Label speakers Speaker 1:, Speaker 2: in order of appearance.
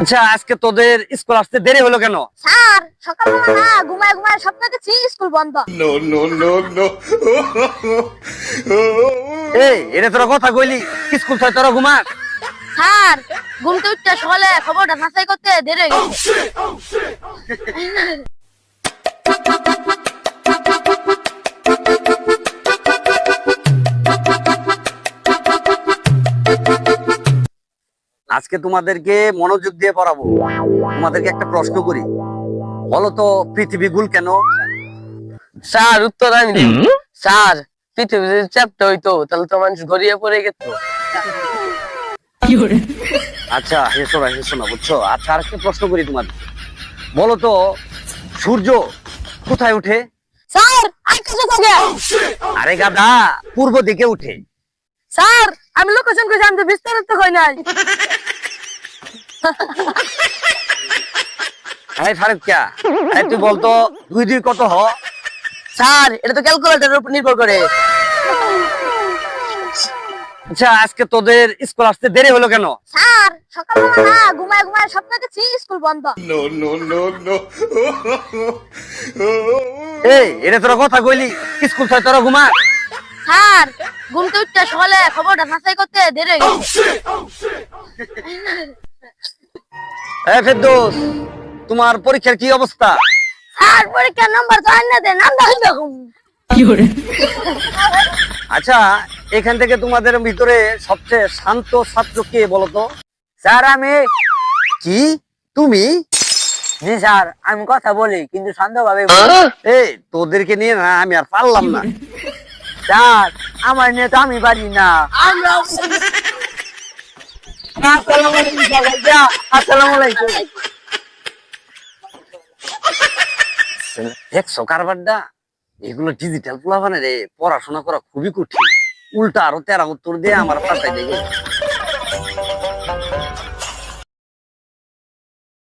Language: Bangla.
Speaker 1: আচ্ছা, আজকে তোদের স্কুল আসতে দেরি হলো কেন?
Speaker 2: স্যার সকালবেলা না ঘুমায় ঘুমায় স্বপ্ন দেখছি স্কুল বন্ধ।
Speaker 1: এই এটা তোরা কথা কইলি, স্কুল ছয় তোরা ঘুমাস?
Speaker 2: স্যার ঘুমতে উঠতে সকালে খবরটা যাচাই করতে দেরি হয়ে গেছে।
Speaker 1: আজকে তোমাদেরকে মনোযোগ দিয়ে পড়াবো। তোমাদেরকে একটা প্রশ্ন করি, বলো তো পৃথিবী গোল কেন?
Speaker 3: স্যার উত্তর আমি দিই। স্যার পৃথিবী যদি চ্যাপ্টা হইতো তাহলে তো মানুষ গড়িয়ে পড়ে গেত।
Speaker 1: আচ্ছা হেসো না, হেসো না, বুঝছো? আচ্ছা আরেকটা প্রশ্ন করি তোমাদের, বলো তো সূর্য কোথায় উঠে?
Speaker 2: স্যার আকাশে থাকে।
Speaker 1: আরে গাধা, পূর্ব দিকে উঠে।
Speaker 2: স্যার আমি লোকেশন কইছি, আমি তো বিস্তারিত কই নাই।
Speaker 1: এই ফারুকিয়া, এই তুই বলতো 2 2 কত হ?
Speaker 3: স্যার এটা তো ক্যালকুলেটরের উপর নির্ভর করে।
Speaker 1: আচ্ছা, আজকে তোদের স্কুল আসতে দেরি হলো কেন?
Speaker 2: স্যার সকালবেলা না ঘুমায় ঘুমায় স্বপ্ন দেখছি স্কুল বন্ধ।
Speaker 1: এই এটা তোরা কথা কইলি, স্কুল ছয় তোরা ঘুমাস?
Speaker 2: স্যার ঘুমতে উঠতে সকালে খবরটা যাচাই করতে দেরি হয়ে গেছে।
Speaker 1: এই ফেরদৌস, তোমার পরীক্ষার কি অবস্থা?
Speaker 2: স্যার পরীক্ষার নাম্বার তো আইনা দেন, নাম দেখুন দেখুন।
Speaker 1: আচ্ছা, এখান থেকে তোমাদের ভিতরে সবচেয়ে শান্ত ছাত্র কে বলতো?
Speaker 3: স্যার আমি।
Speaker 1: কি তুমি?
Speaker 3: জি স্যার আমি কথা বলি কিন্তু শান্তভাবে।
Speaker 1: এই তোদেরকে নিয়ে না আমি আর পারলাম না।
Speaker 3: স্যার আমার নিয়ে তো আমি পারি না। আসসালামু আলাইকুম।
Speaker 1: দেখছো কারবারটা? এগুলো ডিজিটাল প্লাবানে রে, পড়াশোনা করা খুবই কঠিন। উল্টা আরো তেরা উত্তর দিয়ে আমার পাশায় দেখে।